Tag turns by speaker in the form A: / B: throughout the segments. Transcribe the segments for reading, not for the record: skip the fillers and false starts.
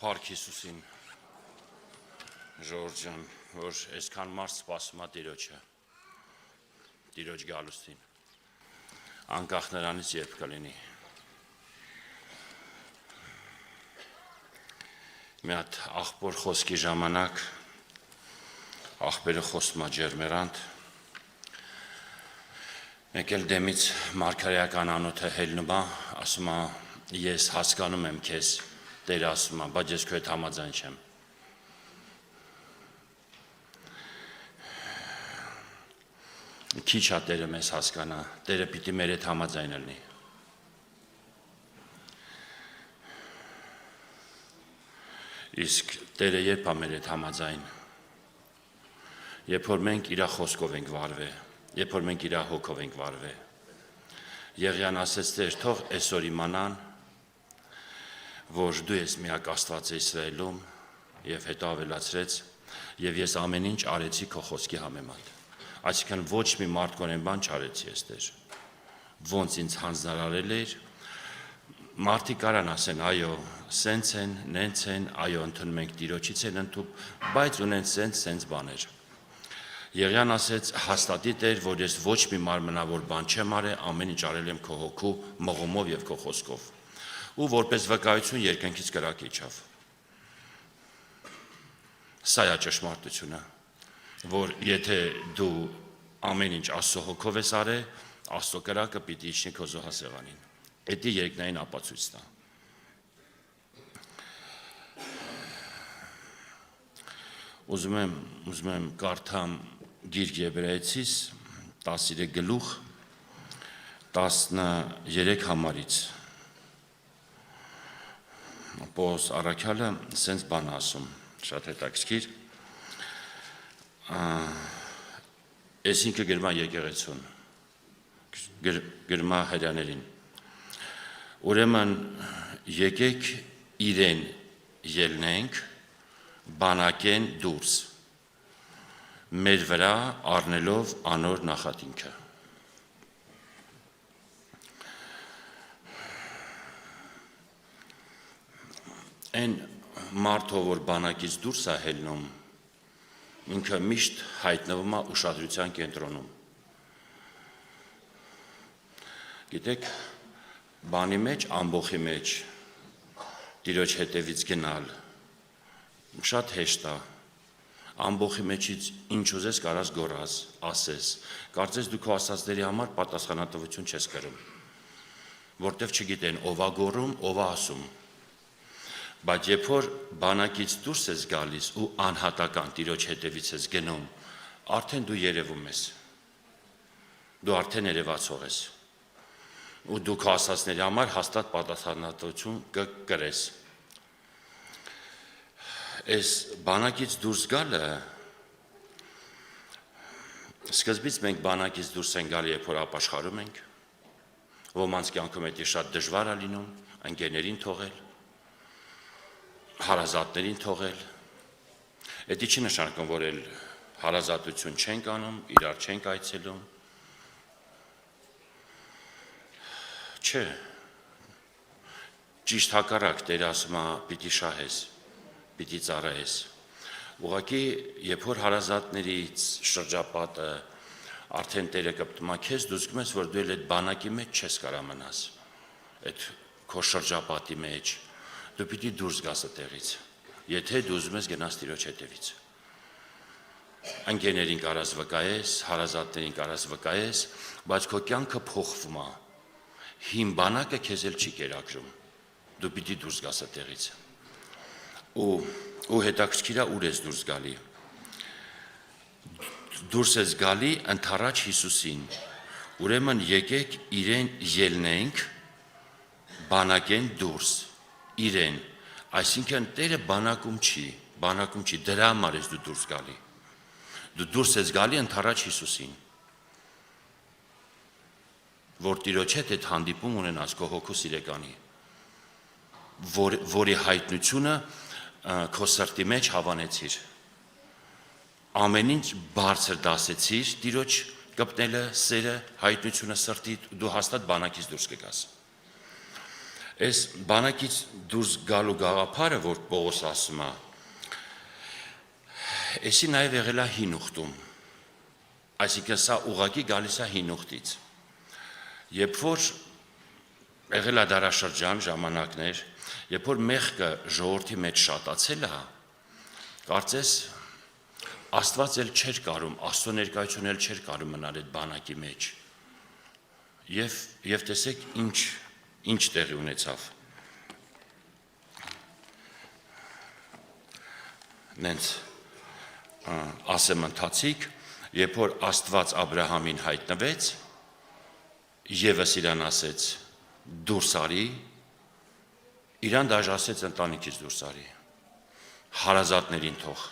A: Փառք Հիսուսին, Ժորժ ջան, որ այսքան մարդ սպասում է Տիրոջը, Տիրոջ գալուստին, անկախ նրանից երբ կլինի։ Մի հատ աղբոր խոսքի ժամանակ, աղբերը խոսում է ջերմերանդ, մեկ էլ դեմից մարգարեական անոթը հելնում է, ասում է, ես հասկանում եմ քեզ, Տերը ասում է, բայց ես քո հետ համաձայն չեմ։ Քիչ է Տերը մեզ հասկանա, Տերը պիտի մեր հետ համաձայն լինի։ Իսկ Տերը երբ է մեր հետ համաձայն, երբ որ մենք իր խոսքով ենք վարվել, երբ որ մենք իր հոգով ենք վարվել։ Եղիան ասեց, Տեր, թող այսօր իմանան, որ դու ես միակ Աստվածը Իսրայելում եւ հետո ավելացրեց եւ ես ամեն ինչ արեցի քո խոսքի համեմատ։ Այսինքն ոչ մի մարդկորեն բան չարեցի ես Տեր։ Ոնց ինձ հանձնարարել էր, մարդիկ կարան ասեն, այո, սենց են, նենց են, այո, ընդունում ենք Տիրոջից են ընդունում, բայց ունեն սենց բաներ։ Եղիան ասեց, հաստատի Տեր, որ ես ոչ մի մարմնավոր բան չեմ արել, ամեն ինչ արել եմ քո հոգու մղումով եւ քո խոսքով։ Ու որպես վկայություն երկնքից կրակ իջավ։ Սա է ճշմարտությունը, որ եթե դու ամեն ինչ Աստծո հոգով ես արել, Աստծո կրակը պիտի իջնի քո զոհասեղանին։ Էդի երկնային ապացույցն է։ Ուզում եմ կարդամ Գիրք Եբրայեցիս 13 գլուխ 13 համարից։ Պողոս առաքյալը սենց բան ասում, շատ հետաքրքիր։ Այսինքն գրմա եկեղեցուն, գրմա հրյաներին։ Ուրեմն եկեք իրեն ելնենք, բանակեն դուրս, մեր վրա առնելով անոր նախատինքը։ Այն մարդը, որ բանակից դուրս է հելնում, ինքը միշտ հայտնվում է ուշադրության կենտրոնում։ Գիտեք, բանի մեջ, ամբոխի մեջ, Տիրոջ հետևից գնալ, շատ հեշտ է, ամբոխի մեջից ինչ ուզես կարաս գոռաս, ասես, կարծես դու քո ասածների համար պատասխանատվություն չես կրում, որտև չգիտեն ով է գոռում, ով է ասում։ Բայց երբ որ բանակից դուրս ես գալիս ու անհատական Տիրոջ հետևից ես գնում, արդեն դու երևում ես, դու արդեն երևացող ես, ու դու քո ասածների համար հաստատ պատասխանատվություն կկրես։ Այս բանակից դուրս գալը, սկզբից մենք բանակից դուրս ենք գալի, երբ որ ապաշխարում ենք, ոմանց կյանքում դա շատ դժվար է լինում, ընկերներին թողել, հարազատներին թողել, դա չի նշանակում, որ էլ հարազատություն չենք անում, իրար չենք այցելում, չէ, ճիշտ հակառակ, Տերը ասում է, պիտի շահես, պիտի ծառայես, ուղղակի, երբ որ հարազատներից շրջապատը արդեն Տերը կպտում է քեզ, դու զգում ես, որ դու էլ այդ բանակի մեջ չես կարա մնաս, այդ քո շրջապատի մեջ, դու պիտի դուրս գաս այդտեղից, եթե դու ուզում ես գնաս Տիրոջ հետևից։ Ընկերներին կարաս վկայես, հարազատներին կարաս վկայես, բայց քո կյանքը փոխվում է։ Հին բանակը քեզ էլ չի կերակրում։ Դու պիտի դուրս գաս այդտեղից։ Ու հետաքրքիր է ուր ես դուրս գալի։ Դուրս ես գալի ընդառաջ Հիսուսին։ Ուրեմն եկեք իրեն ելնենք, բանակեն դուրս։ Իրեն, այսինքն Տերը բանակում չի, դրա համար ես դու դուրս գալի, դու դուրս ես գալի ընդառաջ Հիսուսին, որ Տիրոջ հետ այդ հանդիպում ունենաս քո հոգու սիրեկանի, որի հայտնությունը քո սրտի մեջ հավանեցիր, ամեն ինչ բարձր դասեցիր Տիրոջ կպնելը, սերը, հայտնությունը սրտի, դու հաստատ բանակից դուրս կգաս։ Այս բանակից դուրս գալու գաղափարը, որ Պողոս ասում է, էսի նաև եղել է հին ուխտում, այսինքն սա ուղղակի գալիս է հին ուխտից, երբ որ եղել է դարաշրջան ժամանակներ, երբ որ մեղքը ժողովրդի մեջ շատացել է, կարծես Աստված էլ չէր կարում, Աստծո ներկայությունն էլ չէր կարում մնալ այդ բանակի մեջ, և տեսեք ինչ տեղի ունեցավ, նենց ասեմ ընթացիկ, երբ որ Աստված Աբրահամին հայտնվեց, ևս իրան ասեց դուրս արի, իրան դաժ ասեց ընտանիքից դուրս արի, հարազատներին թող,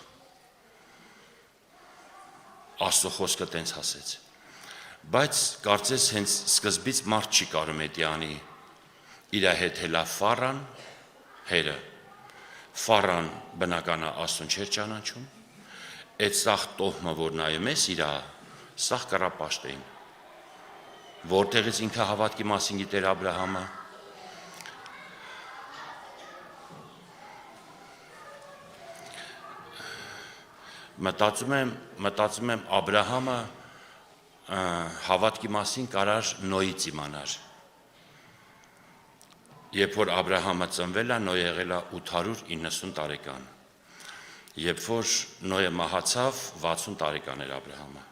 A: Աստծո խոսքը տենց ասեց, բայց կարծես հենց սկզբից մարդ չի կարում էդի անի, իրա հետ հելա Ֆարան, հերը, Ֆարան բնականը Աստծուն չէր ճանաչում, այդ սաղ տոհմը, որ նայում ես իրա, սաղ կռապաշտ էին, որտեղից ինքը հավատքի մասին գիտեր Աբրահամը, մտածում եմ Աբրահամը հավատքի մասին կարար Նոյից իմանար, երբ որ Աբրահամը ծնվել է, Նոյ եղել է 890 տարեկան, երբ որ Նոյը մահացավ, 60 տարեկան էր Աբրահամը,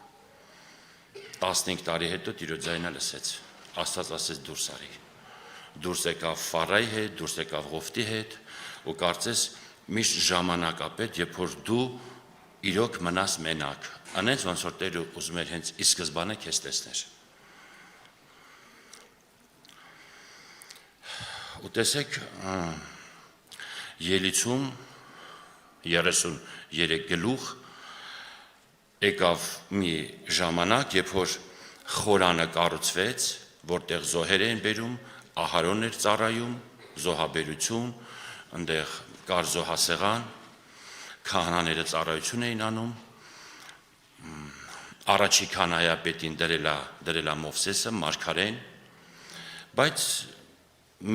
A: 15 տարի հետո Տիրոջ ձայնը լսեց, Աստված ասեց դուրս արի, դուրս եկավ Ֆարայի հետ, դուրս եկավ Ղովտի հետ, ու կարծես միշտ ժամանակապետ, երբ որ դու իրոք մնաս մենակ, անենց ոնց որ Տերը ուզում էր հենց ի սկզբանե քեզ տեսներ։ Ու տեսեք, Ելիցում 33 գլուխ եկավ մի ժամանակ, երբ որ խորանը կառուցվեց, որտեղ զոհեր էին բերում, Ահարոն էր ծառայում, զոհաբերություն, այնտեղ կար զոհասեղան, քահանաները ծառայություն էին անում, առաջի քահանայապետին դրել է Մովսեսը, մարգարեն, բայց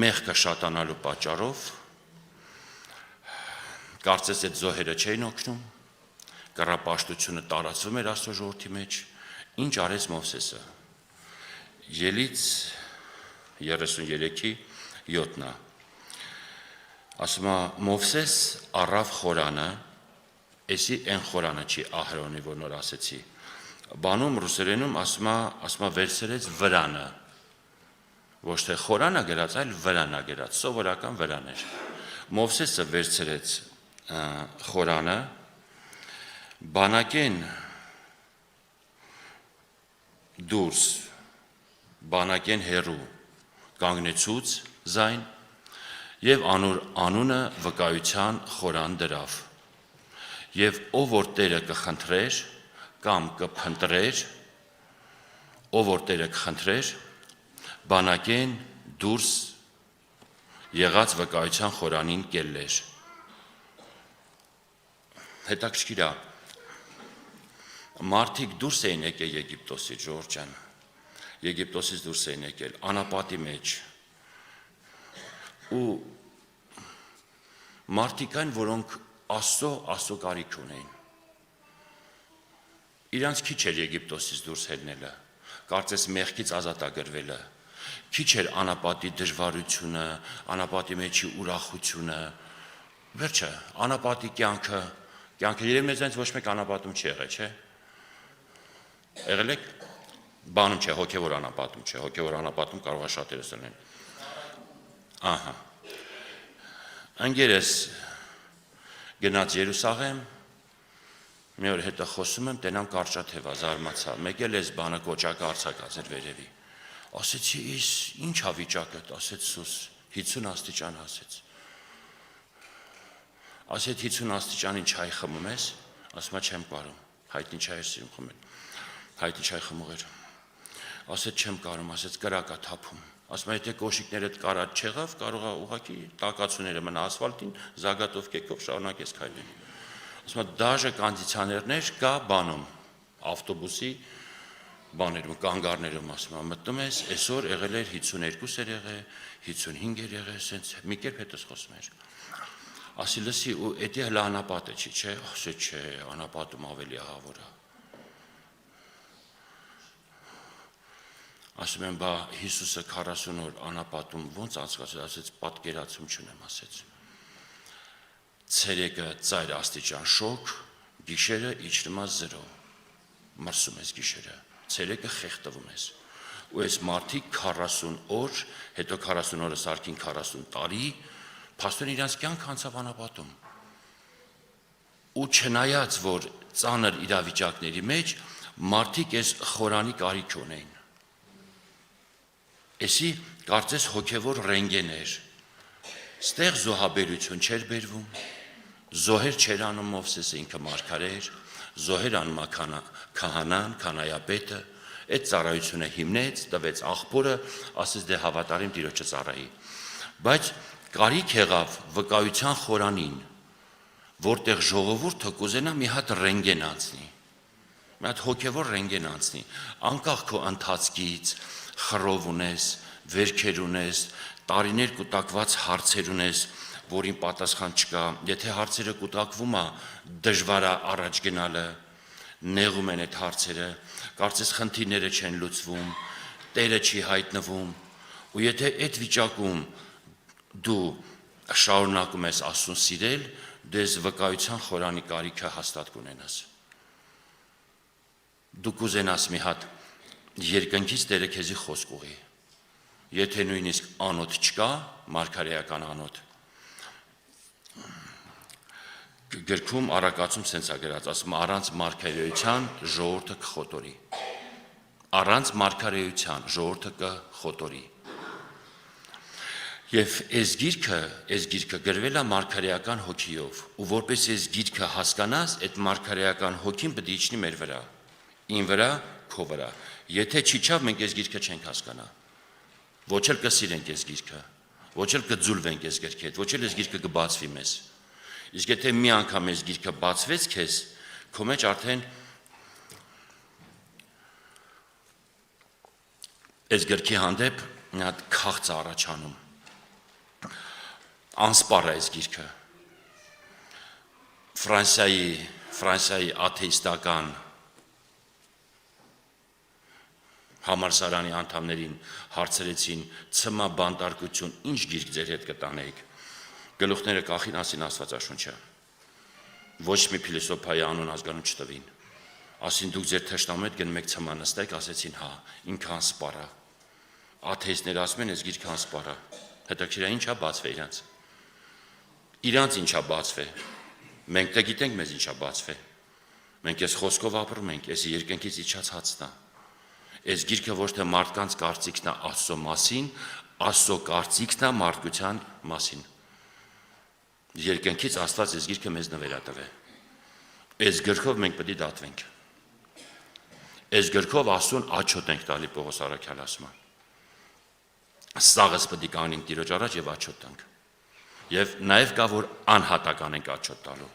A: մեղքը շատանալու պատճառով կարծես այդ զոհերը չէին օգնում, կռապաշտությունը տարածվում էր Աստծո ժողովրդի մեջ, ինչ արեց Մովսեսը։ Ելից 33-ի 7-ն ասում է Մովսես առավ խորանը, էսի են խորանը չի Ահրոնի, որ նոր ասեցի, բանում ռուսերենում ասում է վերցրեց վրանը, ոչ թե խորանը գրած, այլ վրանա գրած, սովորական վրան էր։ Մովսեսը վերցրեց խորանը, բանակեն դուրս, բանակեն հեռու, կանգնեցուց զայն, և անունը վկայության խորան դրավ, և ով որ Տերը կխնդրեր, կամ կփնտրեր, ով որ Տերը կխնդրեր, բանակեն դուրս եղած վկայության խորանին կելլեր։ Հետաքրքիր է, մարդիկ դուրս էին եկել Եգիպտոսից, Ժողովուրդ ջան, Եգիպտոսից դուրս էին եկել, անապատի մեջ, ու մարդիկ այն, որոնք Աստծո կարիք ունեին, իրանց քիչ էր Եգիպտոսից դուրս ելնելը, կարծես մեղքից ազատագրվելը, քիչ էր անապատի դժվարությունը, անապատի մեջի ուրախությունը, վերջը, անապատի կյանքը երևի մեզանից ոչ մեկ անապատում չի եղել, չէ՞։ Եղել եք, բանում չէ, հոգևոր անապատում չէ, հոգևոր անապատում կարող է շատերս լինեն։ Ահա։ Ընկերս գնաց Երուսաղեմ, մի օր հետը խոսում եմ, տենամ կարճաթև, զարմացա, մեկ էլ էս բանը կոճակը արձակած էր վերևի։ Ասեցի, ինչ ա վիճակը, ասեց Սուս, 50 աստիճան ասեց։ Ասեց 50 աստիճանին չայ խմում ես, ասում է չեմ կարում, հայտնի չայ էր սիրում խմել, հայտնի չայ խմող էր, ասեց չեմ կարում, ասեց կրակա թափում, ասում է եթե կոշիկներդ կարած չեղավ, կարող է ուղղակի տակացուները մնա ասֆալտին, զագատով կեկով շարունակես քայլել, ասում է դաժե կոնդիցիոներներ կա բանում, ավտոբուսի բաներում, կանգառներում ասում եմ, մտնում ես, այսօր եղել էր 52 էր եղել, 55 էր եղել, սենց մի կերպ հետս խոսում էր։ Ասի լսի, ու էդի հլա անապատ է չի, չէ, ասե չէ, անապատում ավելի ահավոր է։ Ասում եմ, բա Հիսուսը 40 օր անապատում ոնց անցկացրել, ասեց, պատկերացում չունեմ, ասեց։ Ցերեկը ծայր աստիճան շոկ, գիշերը իջնում է 0, մրսում ես գիշերը, ցերեկը խեղդվում ես։ Ու այս մարդիկ 40 օր, հետո 40 օրը սարքին 40 տարի, փաստորեն իրանց կյանք անցավ անապատում։ Ու չնայած, որ ծանր իրավիճակների մեջ մարդիկ այս խորանի կարիք ունեին։ Էսի կարծես հոգևոր ռենգեն էր։ Ստեղ զոհաբերություն չէր բերվում, զոհեր չէր անում Մովսեսը ինքը մարգարե էր, զոհեր անում քահանան, քանայապետը, այդ ծառայությունը հիմնեց, տվեց աղբորը, ասեց դե հավատարիմ Տիրոջը ծառայի։ Բայց կարիք եղավ վկայության խորանին, որտեղ ժողովուրդը կուզենա մի հատ ռենգեն անցնի, մի հատ հոգևոր ռենգեն անցնի, անկախ քո ընթացքից, խռով ունես, վերքեր ունես, տարիներ կուտակված հարցեր ունես, որին պատասխան չկա, եթե հարցերը կուտակվում է, դժվար է առաջ գնալը, նեղում են այդ հարցերը, կարծես խնդիրները չեն լուծվում, Տերը չի հայտնվում, ու եթե այդ վիճակում դու շարունակում ես Աստծուն սիրել, դու ես վկայության խորանի կարիքը հաստատ կունենաս։ Դու կուզենաս մի հատ երկնքից Տերը քեզի խոսք ուղի։ Եթե նույնիսկ անոթ չկա, մարգարեական անոթ, գրքում առակացում սենց է գրած, ասում առանց մարգարեության ժողովուրդը կխոտորի։ Առանց մարգարեության ժողովուրդը կխոտորի։ Եվ այս գիրքը գրվել է մարգարեական հոգիով, ու որպես այս գիրքը հասկանաս, այդ մարգարեական հոգին պետք է իջնի մեր վրա, ին վրա, քո վրա։ Եթե չիջավ, մենք այս գիրքը չենք հասկանա։ Ոչ էլ կսիրենք այս գիրքը, ոչ էլ կձուլվենք այս գրքի հետ, ոչ էլ այս գիրքը կբացվի մեզ։ Իսկ եթե մի անգամ այս գիրքը բացվեց քեզ, քո մեջ արդեն այս գրքի հանդեպ մի հատ քաղց առաջանում։ Անսպառ է այս գիրքը։ Ֆրանսիայի աթեիստական համալսարանի անդամներին հարցրեցին ցմա բանտարկություն, ինչ գիրք ձեր հետ կտանեիք։ Գլուխները կախին, ասին Աստվածաշունչը։ Ոչ մի փիլիսոփայի անուն ազգանուն չտվին։ Ասին դուք ձեր թշնամու հետ գնում եք ցմա նստեք, ասեցին հա, ինքը անսպառ է։ Աթեիստները ասում են, այս գիրքը անսպառ է։ Հետաքրքիր է, ինչա բացվե իրանց։ Իրանց ինչա բացվե։ Մենք դե գիտենք մեզ ինչա բացվե։ Մենք այս խոսքով ապրում ենք, այս երկնքից իջած հացն է։ Այս գիրքը ոչ թե մարդկանց կարծիքն է Աստծո մասին, Աստծո կարծիքն է մարդկության մասին։ Երկնքից Աստված այս գիրքը մեզ նվերատվե։ Այս գրքով մենք պետք է դատվենք։ Այս գրքով Աստծուն աչոտ ենք տալի, Պողոս առաքյալը ասում է։ Սաղս պետք է կանենք Տիրոջ առաջ եւ աչոտ տանք։ Եվ նաեւ կա որ անհատական ենք աչոտ տալու։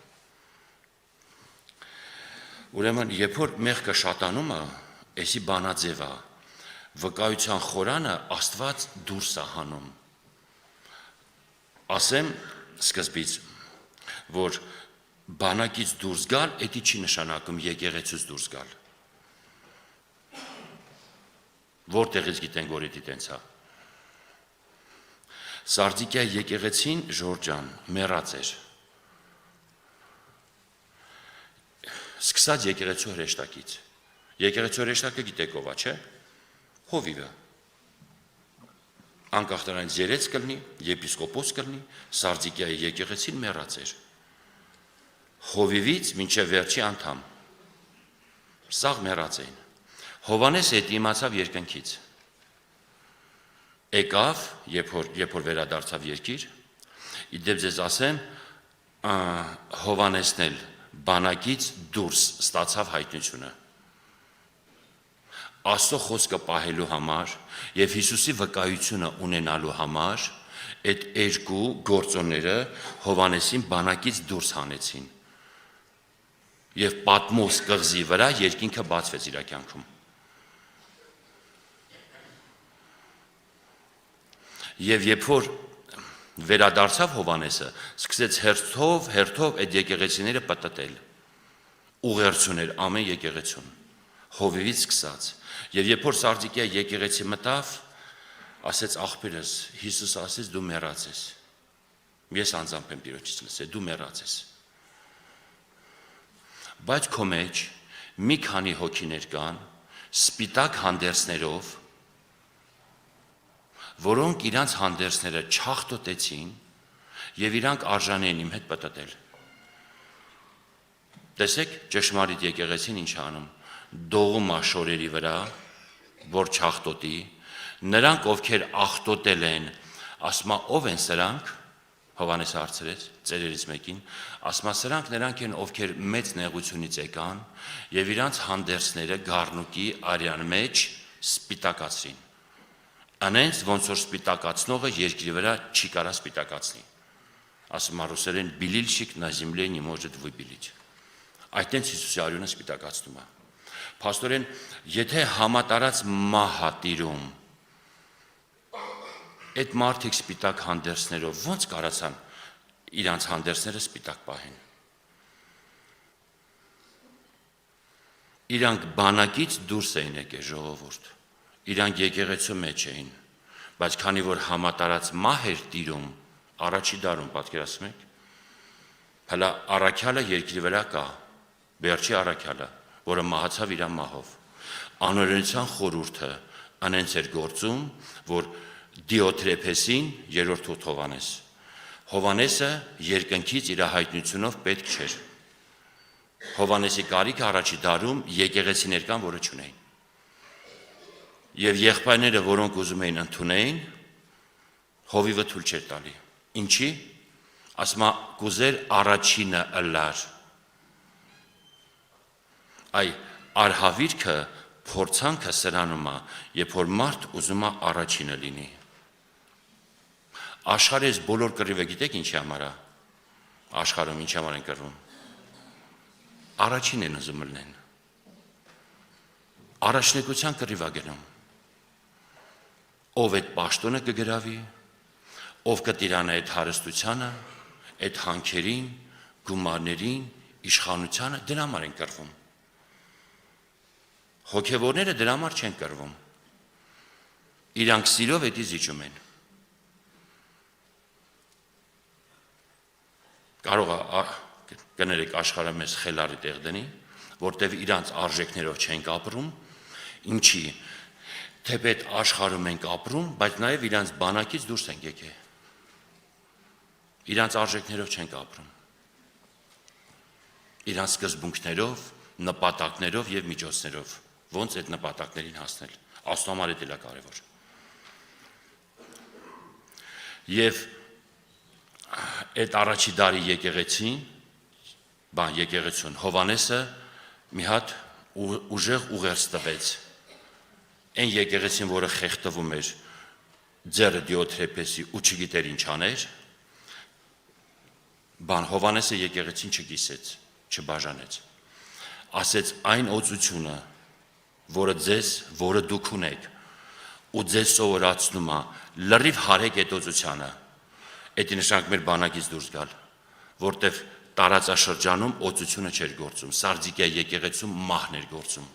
A: Ուրեմն, երբ որ մեղքը շատանում է, էսի բանաձև է, վկայության խորանը Աստված դուրս է հանում։ Ասեմ սկզբից, որ բանակից դուրս գալ, էդի չի նշանակում եկեղեցուց դուրս գալ։ Որտեղից գիտենք, որ էդի տենց է։ Սարդիկիայի եկեղեցին Ժորժան մեռած էր։ Սկսած եկեղեցու հրեշտակից։ Եկեղեցու հրեշտակը գիտեք ով է, չէ՞։ Հովիվը։ Անկախ նրանից երեց կլինի, եպիսկոպոս կլինի, Սարդիկիայի եկեղեցին մեռած էր։ Հովիվից մինչև վերջի անդամ։ Սաղ մեռած էին։ Հովանեսը հետ իմացավ երկնքից։ Եկավ, երբ որ վերադարձավ երկիր, իդեպ ձեզ ասեմ, Հովանեսն էլ բանակից դուրս ստացավ հայտնությունը։ Աստծո խոսքը պահելու համար եւ Հիսուսի վկայությունը ունենալու համար այդ երկու գործոնները Հովանեսին բանակից դուրս հանեցին։ Եվ Պատմոս կղզի վրա երկինքը բացվեց իր կյանքում։ Եվ երբ որ վերադարձավ Հովանեսը, սկսեց հերթով այդ եկեղեցիները պատտել, ուղերձուներ ամեն եկեղեցուն, հովիվից սկսած, եւ երբ որ Սարդիկիա եկեղեցի մտավ, ասեց աղբերս, Հիսուս ասեց դու մեռած ես, ես անձամբ եմ Տիրոջից լսել, դու մեռած ես, բայց քո մեջ մի քանի հոգիներ կան, սպիտակ հանդերձներով, որոնք իրանց հանդերձները չախտոտեցին եւ իրանք արժանի են իմ հետ պատտել։ Տեսեք, ճշմարիտ եկեղեցին ինչ անում, դողում է շորերի վրա, որ չախտոտի, նրանք ովքեր ախտոտել են, ասма ով են սրանք, Հովանեսը հարցրեց ծերերից մեկին, ասма սրանք նրանք են, ովքեր մեծ նեղությունից եկան եւ իրանց հանդերձները գառնուկի արյան մեջ սպիտակացրին։ Անենց ոնց որ սպիտակացնողը երկրի վրա չի կարա սպիտակացնի։ Ասում ռուսերեն «Բիլիլշիկ на земле не может выпилить»։ Այդտենց Հիսուսի արյունը սպիտակացնում է։ Փաստորեն, եթե համատարած մահ տիրում, այդ մարդիկ սպիտակ հանդերձներով ոնց կարացան իրանց հանդերձները սպիտակ պահեն։ Իրանք բանակից դուրս էին եկել ժողովուրդ, իրանք եկեղեցու մեջ էին, բայց քանի որ համատարած մահ էր տիրում, առաջի դարում պատկերացնում եք, հələ առաքյալը երկրի վրա կա, Բերչի առաքյալը, որը մահացավ իր մահով, անօրենության խորհուրդը անենց էր գործում, որ Դիոտրեփեսին երրորդ թուղթ Հովանես, Հովանեսը երկնքից իր հայտնությունով պետք չէր, Հովանեսի կարիքը առաջի դարում եկեղեցիներ կան, որը չունեին, եւ եղբայրները, որոնք ուզում էին ընդունեին, հովիվը թույլ չէր տալի, ինչի, ասма կուզեր առաջինը ըլլար, այ արհավիրքը փորձանքը սրանում է, երբ որ մարդ ուզում է առաջինը լինի։ Աշխարհից բոլոր կռիվը գիտեք ինչի համար է։ Աշխարհում ինչի համար են կռվում։ Առաջին են ուզում լինեն։ Առաջնեկության կռիվ է գնում։ Ով այդ պաշտոնը կգրավի, ով կտիրանա այդ հարստությանը, այդ հանքերին, գումարներին, իշխանությանը, դրա համար են կռվում։ Հոգևորները դրա համար չեն կռվում։ Իրանք սիրով էդի զիջում են։ Կարող է կներեք աշխարհը մեզ խելարի տեղ դնի, որտեղ իրանց արժեքներով չենք ապրում, ինչի թեպետ աշխարհում ենք ապրում, բայց նաև իրանց բանակից դուրս ենք եկել։ Իրանց արժեքներով չենք ապրում։ Իրանց սկզբունքներով, նպատակներով եւ միջոցներով, ոնց այդ նպատակներին հասնել։ Աստծո համար դա է կարևոր։ Եվ այդ առաջի դարի եկեղեցուն Հովանեսը մի հատ ուժեղ ուղերձ տվեց։ Այն եկեղեցին, որը խեղդվում էր ձեռը Դիոտրեփեսի ու չգիտեր ինչ աներ, Հովանեսը եկեղեցին չկիսեց, չբաժանեց։ Ասեց այն օծությունը, որը դուք ունեք, ու ձեզ սովորացնում է, լրիվ հարեք այդ օծությանը, էդի նշանք մեր բանակից դուրս գալ, որտև տարածաշրջանում օծությունը չէր գործում, Սարդիկիա եկեղեցում մահն էր գործում։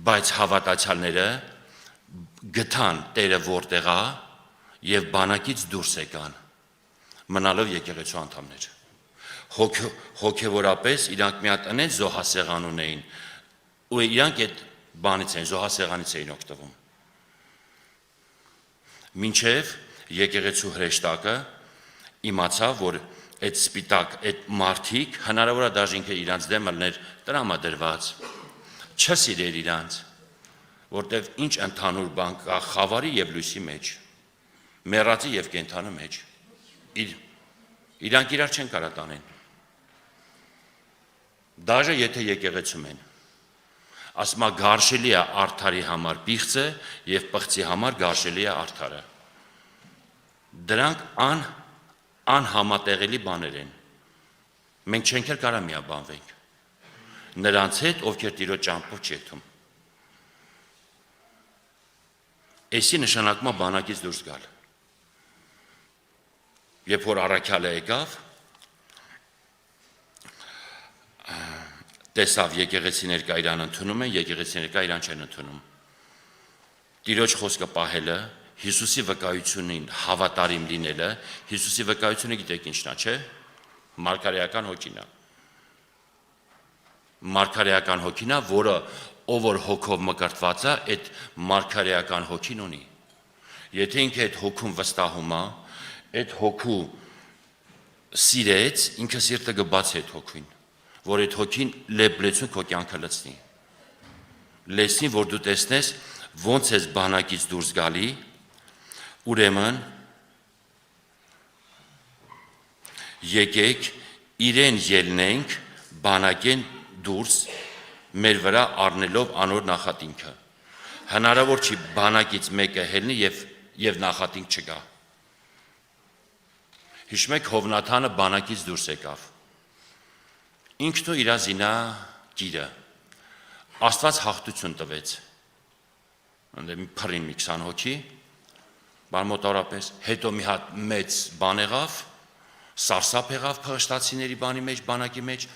A: Բայց հավատացյալները գտան Տերը որտեղ է եւ բանակից դուրս եկան, մնալով եկեղեցու անդամներ։ Հոգևորապես իրանք մի հատ անեն զոհասեղան ունեին, ու իրանք այդ բանից էին, զոհասեղանից էին օգտվում։ Մինչև եկեղեցու հրեշտակը իմացավ, որ այդ սպիտակ, այդ մարդիկ, հնարավոր է դաժե ինքը իրանց դեմը լներ տրամադրված, չսիրեր իրանց, որտև ինչ ընդհանուր բան կա խավարի եւ լույսի մեջ, մեռածի եւ կենդանու մեջ, իրանք իրար չեն կարա տանեն, դաժե եթե եկեղեցում են, ասմա գարշելի է արդարի համար պիղծը եւ պղծի համար գարշելի է արդարը, դրանք անհամատեղելի բաներ են, մենք չենք էլ կարա միաբանվենք, նրանց հետ, ովքեր Տիրոջ ճամփով չի եթում, Էսի նշանակում է բանակից դուրս գալ։ Երբ որ առաքյալը եկավ, տեսավ եկեղեցի ներկա իրան ընդունում են, եկեղեցի ներկա իրան չեն ընդունում։ Տիրոջ խոսքը պահելը, Հիսուսի վկայությունին հավատարիմ լինելը, Հիսուսի վկայությունը գիտեք ինչն է, չէ՞։ Մարգարեական հոգին է։ Մարգարեական հոգին է, որը ով որ հոգով մկրտված է, այդ մարգարեական հոգին ունի։ Եթե ինքը այդ հոգուն վստահում է, այդ հոգու սիրեց, ինքը սիրտը կբացի այդ հոգին, որ այդ հոգին լեբլեցուն քո կյանքը լցնի։ Լեցնի, որ դու տեսնես ոնց ես բանակից դուրս գալի, ուրեմն եկեք իրեն ելնենք բանակեն դուրս մեր վրա առնելով անոր նախատինքը։ Հնարավոր չի բանակից մեկը ելնի եւ նախատինք չկա։ Հիշում եք Հովնաթանը բանակից դուրս եկավ։ Ինքն ու իր զինա գիրը Աստված հաղթություն տվեց։ Անդեմ փրին մի 20 հոգի, բանմոտորապես, հետո մի հատ մեծ բան եղավ, սարսափ եղավ փղշտացիների բանի մեջ, բանակի մեջ,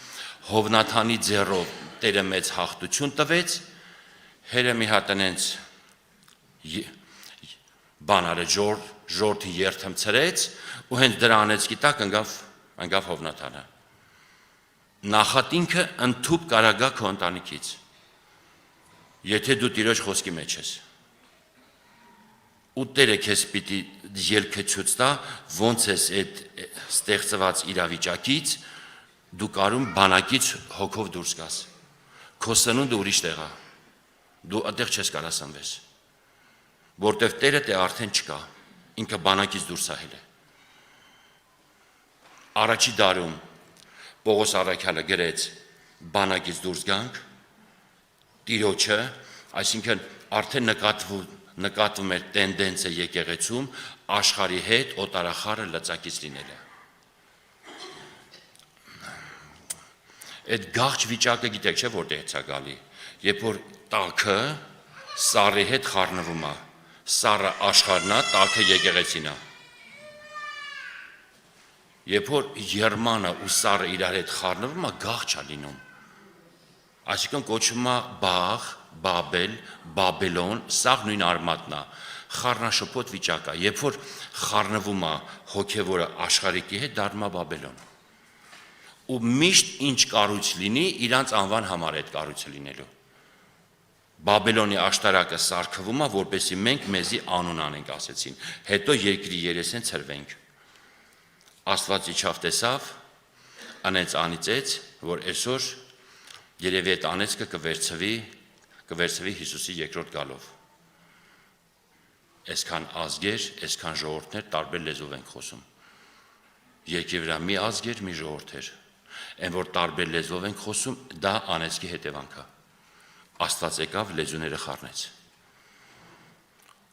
A: Հովնաթանի ձեռով Տերը մեծ հաղթություն տվեց, հերը մի հատ այնց բան արեց, ժորթի երթեմ ցրեց, ու հենց դրա անեցքի տակ ընկավ Հովնաթանը։ Նախատինքը ընդཐུպ կարագա քո ընտանիքից, եթե դու Տիրոջ խոսքի մեջ ես։ Ու Տերը քեզ պիտի ելքը ցույց տա, ոնց ես այդ ստեղծված իրավիճակից դու կարում բանակից հոգով դուրս գաս։ Քո սնունդը ուրիշ տեղ է։ Դու այդտեղ չես կարա սնվես։ Որտեվ Տերը դե արդեն չկա, ինքը բանակից դուրս ահել է։ Առաջի դարում Պողոս առաքյալը գրեց բանակից դուրս գանք, Տիրոջը, այսինքն արդեն նկատվում էր տենդենսը եկեղեցում աշխարհի հետ օտարախառը լծակից լինելը։ Այդ գաղջ վիճակը գիտեք չէ որտեղից է գալի, երբ որ տաքը սառի հետ խառնվում է, սառը աշխարհն է, տաքը եկեղեցին է։ Երբ որ Երմանը ու սառը իրար հետ խառնվում է, գաղջ է լինում։ Այսինքն կոչվում է Բաղ, Բաբել, Բաբելոն, սաղ նույն արմատն է, խառնաշփոթ վիճակ է, երբ որ խառնվում է հոգևորը աշխարհիկի հետ, դառնում է Բաբելոն։ Ու միշտ ինչ կառույց լինի, իրանց անվան համար է այդ կառույցը լինելու։ Բաբելոնի աշտարակը սարքվում է, որպեսզի մենք մեզի անուն անենք, ասեցին, հետո երկրի երեսեն ցրվենք։ Աստված իջավ տեսավ, անեց անիծեց, որ այսօր երևի այդ անեծքը կվերցվի Հիսուսի երկրորդ գալով։ Այսքան ազգեր, այսքան ժողովուրդներ տարբեր լեզվով են խոսում։ Երկրի վրա մի ազգեր, մի ժողովուրդներ։ Այն որ տարբեր լեզվով են խոսում, դա անեծքի հետևանք է։ Աստված եկավ լեզուները խառնեց։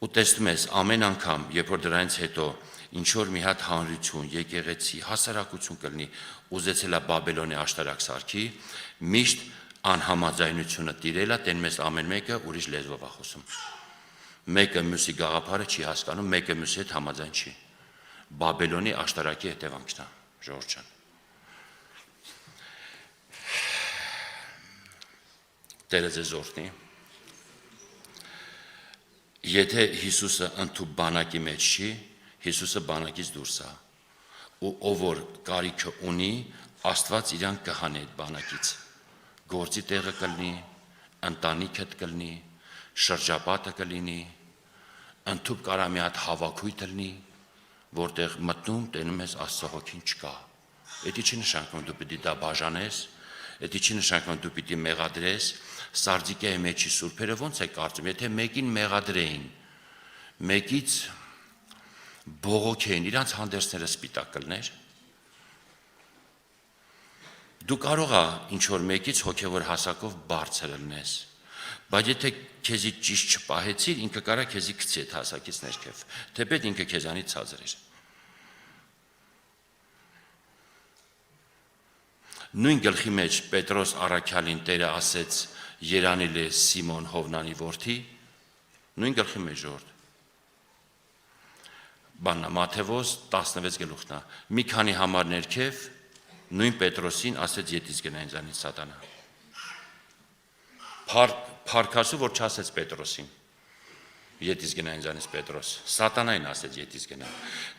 A: Ու տեսնում ես ամեն անգամ, երբ որ դրանից հետո ինչ որ մի հատ հանրություն, եկեղեցի, հասարակություն կլինի, ուզեցել է Բաբելոնի աշտարակ սարքի, միշտ անհամաձայնությունը տիրել է, տեն մեզ ամեն մեկը ուրիշ լեզվով է խոսում։ Մեկը մյուսի գաղափարը չի հասկանում, մեկը մյուսի հետ համաձայն չի։ Բաբելոնի աշտարակի հետևանքն է, ժողովուրդ ջան։ Տերը ձեզ օրհնի։ Եթե Հիսուսը ընդཐུպ բանակի մեջ չի, Հիսուսը բանակից դուրս է, ու ով որ կարիքը ունի, Աստված իրան կհանի այդ բանակից։ Գործի տեղը կլինի, ընտանիքդ կլինի, շրջապատը կլինի, ընդཐուպ կարա մի հատ հավաքույթ լինի, որտեղ մտնում տենում ես Աստծո հոգին չկա։ Դա չի նշանակում դու պիտի դա բաժանես, դա չի նշանակում դու պիտի մեղադրես, Սարդիկայի մեջի սուրբերը ոնց է կարծում, եթե մեկին մեղադրեին, մեկից բողոքեին, իրանց հանդերձները սպիտակ կլներ։ Դու կարող ես ինչ-որ մեկից հոգևոր հասակով բարձր լինես, բայց եթե քեզի ճիշտ չպահեցիր, ինքը կարա քեզի գցի այդ հասակից ներքև, թեպետ ինքը քեզանից ցածր էր։ Նույն գլխի մեջ Պետրոս առաքյալին Տերը ասեց, երանել է Սիմոն Հովնանի որդի, նույն գլխի մեջ ժողովուրդ, բաննա Մատթեոս 16 գլուխն է։ Մի քանի համար ներքև նույն Պետրոսին ասեց ետից գնա ինձանից սատանա։ Փարքասու որ չասեց Պետրոսին։ Ետից գնա ինձանից Պետրոս։ Սատանային ասեց ետից գնա։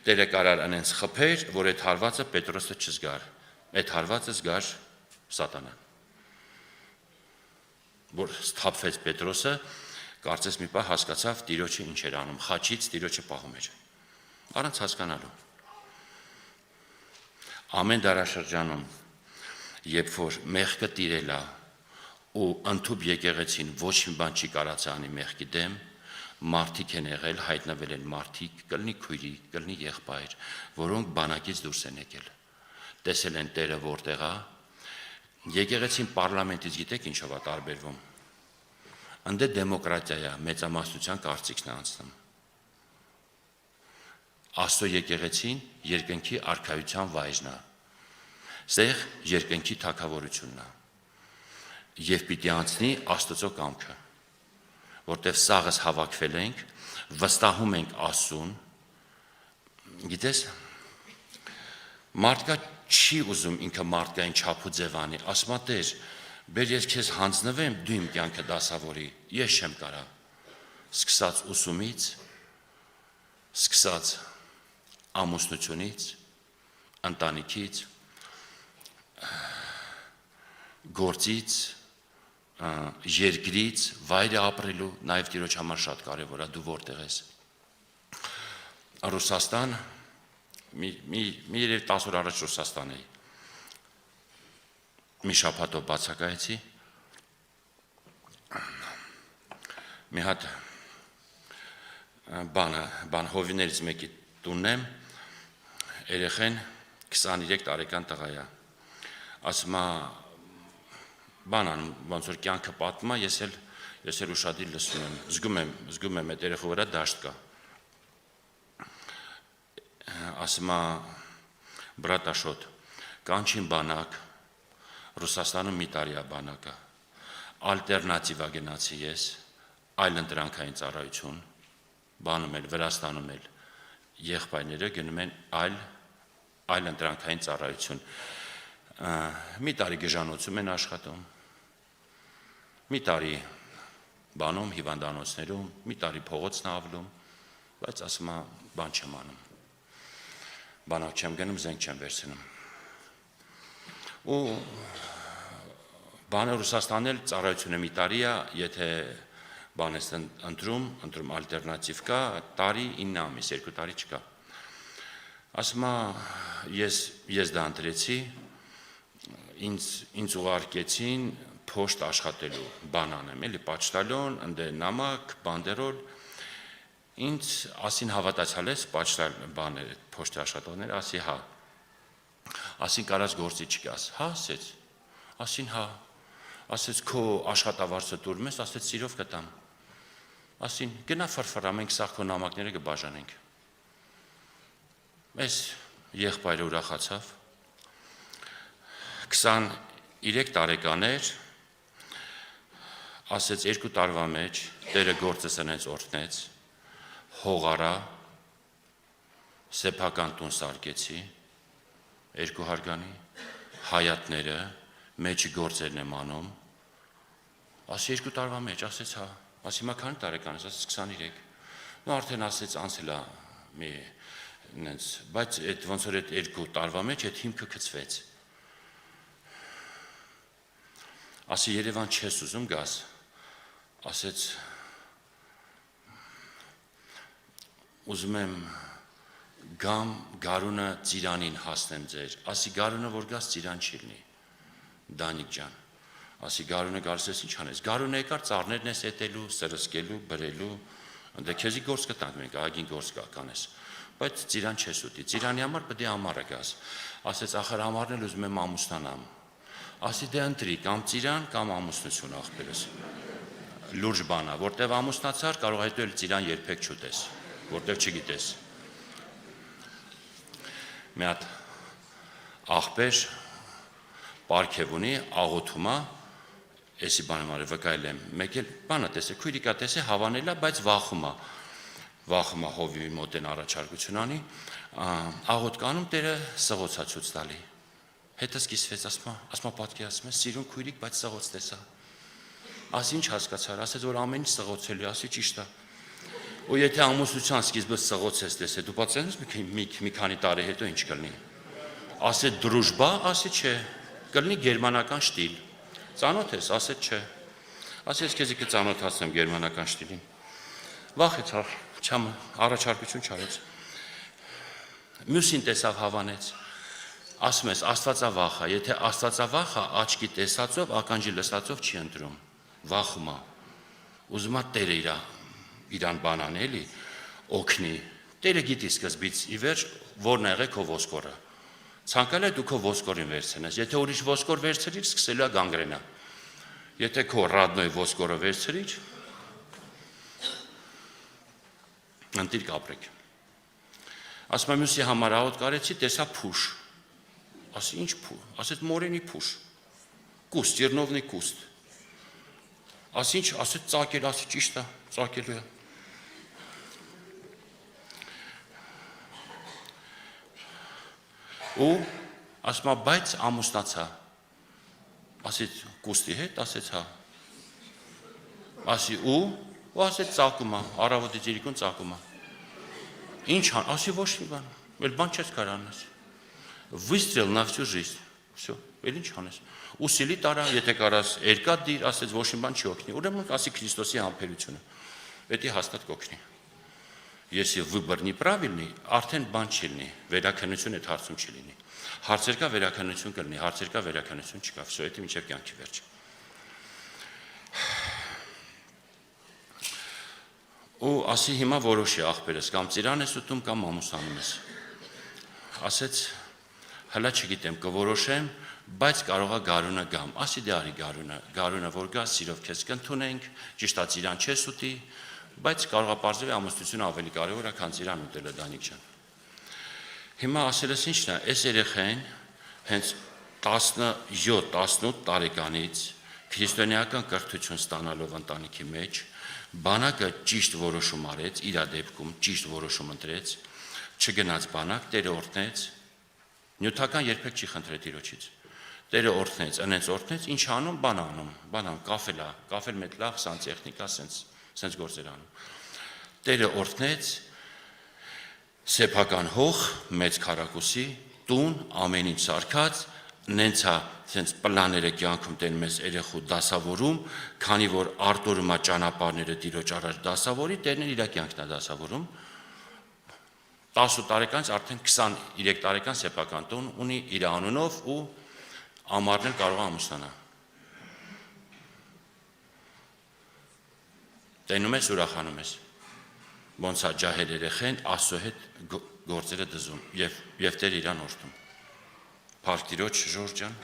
A: Տերը կարար անենց խփեր, որ այդ հարվածը Պետրոսը չզգար։ Այդ հարվածը զգար սատանան։ Որ սթափվեց Պետրոսը, կարծես մի պահ հասկացավ Տիրոջը ինչ էր անում, խաչից Տիրոջը պահում էր։ Առանց հասկանալու։ Ամեն դարաշրջանում, երբ որ մեղքը տիրել է ու ընդհուպ եկեղեցին ոչ մի բան չի կարած անի մեղքի դեմ, մարդիկ են եղել, հայտնվել են մարդիկ, կլնի քույրիկ, կլնի եղբայր, որոնք բանակից դուրս են եկել։ Տեսել են Տերը որտեղ է, եկեղեցին պարլամենտից գիտեք ինչով է տարբերվում։ Անդե դեմոկրատիա է, մեծամասնության կարծիքն է անցնում։ Աստծո եկեղեցին երկնքի արքայության վայրն է։ Սեղ երկնքի թագավորությունն է։ Եվ պիտի անցնի Աստծո կամքը, որտեղ սաղս հավաքվել ենք, վստահում ենք Աստծուն։ Գիտես, մարդկա չի ուզում ինքը մարդկային չափ ու ձև անի, ասում է Տեր, բեր ես քեզ հանձնվեմ, դու իմ կյանքը դասավորի, ես չեմ կարա։ Սկսած ուսումից, սկսած ամուսնությունից, ընտանիքից, գործից, երկրից, վայրը ապրելու, նաև Տիրոջ համար շատ կարևոր է, դու որտեղ ես։ Ռուսաստան, մի երևի 10 օր առաջ Ռուսաստան էի։ Մի շաբաթով բացակայեցի։ Մի հատ բան հովիներից մեկի տունն եմ, երեխեն 23 տարեկան տղա է։ Ասում է բան անում, ոնց որ կյանքը պատմում է, ես էլ ուշադիր լսում եմ, զգում եմ այդ երեխու վրա դաշտ կա։ Ասում է բրատաշոտ, կանչին բանակ, Ռուսաստանում մի տարի է բանակը, ալտերնատիվա գնացի ես, այլ ընտրանքային ծառայություն, բանում էլ, Վրաստանում էլ, եղբայրները գնում են այլ ընտրանքային ծառայություն, մի տարի գժանոցում են աշխատում, մի տարի բանում, հիվանդանոցներում, մի տարի փողոցն ավլում, բայց ասում է բան չեմ անում, բանակ չեմ գնում, զենք չեմ վերցնում։ Ու բանը Ռուսաստանն էլ ծառայությունը մի տարի է, եթե բան ես ընտրում ալտերնատիվ կա, տարի 9 ամիս, 2 տարի չկա։ Ասում է ես դա ընտրեցի, ինձ ուղարկեցին փոշտ աշխատելու, բան անեմ, էլի պաչտալյոն, ընդե նամակ, բանդերոլ, ինձ ասին հավատացյալ ես բաներ, փոշտի աշխատողներ, ասի հա, ասին կարած գործի չկաս, հա ասեց, ասին հա, ասեց քո աշխատավարձը տուրում ես, ասեց սիրով կտամ, ասին գնա ֆրֆրա, մենք սաղ քո նամակները կբաժանենք, ես եղբայրը ուրախացավ, 23 տարեկան էր, ասեց 2 տարվա մեջ, Տերը գործս ընեց օրհնեց, հողարա, սեփական տուն սարքեցի, 2 հարգանի, հայատները, մեջի գործերն եմ անում, ասի 2 տարվա մեջ, ասեց հա, ասի հիմա քանի տարեկան ես, ասեց 23, նո արդեն ասեց անցել է մի նենց, բայց այդ ոնց որ այդ 2 տարվա մեջ այդ հիմքը գծվեց, ասի Երևան չես ուզում գաս, ասեց ուզում եմ գամ գարունը ծիրանին հասնեմ ձեր, ասի գարունը որ գաս ծիրան չի լինի, Դանիկ ջան, ասի գարունը գալիս ես ինչ անես, գարունը եկար ծառներն ես էտելու, սրսկելու, բրելու, դե քեզի գործ կտանք մենք, ագին գործ կանես, բայց ծիրան չես ուտի, ծիրանի համար պետք է ամառը գաս, ասեց ախր ամառն էլ ուզում եմ ամուսնանամ, ասի դե ընտրի կամ ծիրան կամ ամուսնություն աղբերս, լուրջ բան է, որտեվ ամուսնացար կարող հետո էլ ծիրան երբեք չուտես, որտեվ չգիտես։ Մի հատ աղբեր պարգև ունի, աղոթում է, էսի բանը մարը վկայել եմ, մեկ էլ բանը տեսե, քույրիկա տեսե հավանել է, բայց վախում է, վախը հովի մոտ են առաջարկություն անի, աղոտ կանում Տերը սղոցա ցույց տալի։ Հետս կիսվեց, ասма պատկերացնում ես, սիրուն քույրիկ, բայց սղոց տեսա։ Ասի ինչ հասկացար, ասեց որ ամեն ինչ սղոցելի, ասի ճիշտ է։ Ու եթե ամուսնության սկիզբը սղոց ես տեսել, դու պատկերացնում ես մի քանի տարի հետո ինչ կլինի։ Ասեց դրուժբա, ասի չէ, կլինի գերմանական շտիլ։ Ծանոթ ես, ասեց չէ։ Ասեց քեզ կծանոթացնեմ գերմանական շտիլին։ Վախեցավ, չամ առաջարկություն չարեց։ Մյուսին տեսավ հավանեց։ Ասում ես Աստվածավախ է, եթե Աստվածավախ է, աչքի տեսածով, ականջի լսածով չի ընտրում։ Վախում է։ Ուզում է Տերը իրան բանան էլի, օգնի։ Տերը գիտի սկզբից ի վերջ որն եղե քո ոսկորը։ Ցանկալի է դու քո ոսկորին վերցնես։ Եթե ուրիշ ոսկոր վերցրիր, սկսելու է գանգրենա։ Եթե քո ռադնոյ ոսկորը վերցրիր, ընտիր կապրեք։ Ասում եմ մյուսի համար աղոտ կարեցի, տեսա փուշ։ Ասի ինչ փուշ, ասեց մորենի փուշ, կուստ, երնովնի կուստ, ասի ինչ, ասեց ծակել, ասի ճիշտ է, ծակելու է, ու ասում է բայց ամուսնացա, ասեց կուստի հետ, ասեց հա, ասի ու ասեց ծակում է, առավոտից իրիկուն ծակում է, ինչ հան, ասի ոչ մի բան, էլ բան չես կար անես, Выстрел на всю жизнь. Всё, էլ ինչ անես։ Ուսիլի տարա, եթե կարաս երկաթ դիր, ասեց ոչ մի բան չի օգնի։ Ուրեմն ասի Քրիստոսի համբերությունը։ Պետք է հաստատ կօգնի։ Если выбор неправильный, արդեն բան չի լինի, վերակնություն այդ հարցում չի լինի։ Հարցեր կա վերակնություն կլինի, հարցեր կա վերակնություն չկա։ Всё, դա մինչև կյանքի վերջ։ Ու ասի հիմա որոշի աղբերս, կամ ծիրան ես ուտում, կամ ամուսանում ես։ Ասեց հլա չգիտեմ, կորոշեմ, բայց կարող է գարունը գամ։ Ասի դե արի գարունը որ գա, սիրով քեզ կընդունենք, ճիշտ է ծիրան չես ուտի, բայց կարող է պարզվի ամուսնությունը ավելի կարևոր է, քան ծիրան ուտելը Դանիկ ջան։ Հիմա ասելս ինչն է, այս երեխային հենց 17-18 տարեկանից քրիստոնեական կրթություն ստանալով ընտանիքի մեջ, բանակը ճիշտ որոշում արեց, իր դեպքում ճիշտ որոշում ընտրեց, չգնաց բանակ, Տերը օրհնեց, նյութական երբեք չի խնդրել Տիրոջից։ Տերը օրհնեց, ընենց օրհնեց, ինչ անում, բան կաֆել մետլախ, սանտեխնիկա, սենց գործեր անում։ Տերը օրհնեց, սեփական հող, մեծ քառակուսի, տուն, ամեն ինչ սարքած, նենցա սենց պլաները կյանքում տեն մեզ երեխու դասավորում, քանի որ արտորում է ճանապարհները Տիրոջ առաջ դասավորի, Տերն իր կյանքն է դասավորում։ 10 տարեկանից արդեն 23 տարեկան սեփական տուն ունի իր անունով ու ամառն կարող է ամուսնանալ։ Տենում ես, ուրախանում ես։ Ոնց է ջահել երեխեն, Աստծո հետ գործերը դզում եւ Տերը իրան օրհնում։ Փառք Տիրոջ, Ժորժ ջան։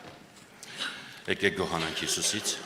A: Եկեք գոհանանք Հիսուսից։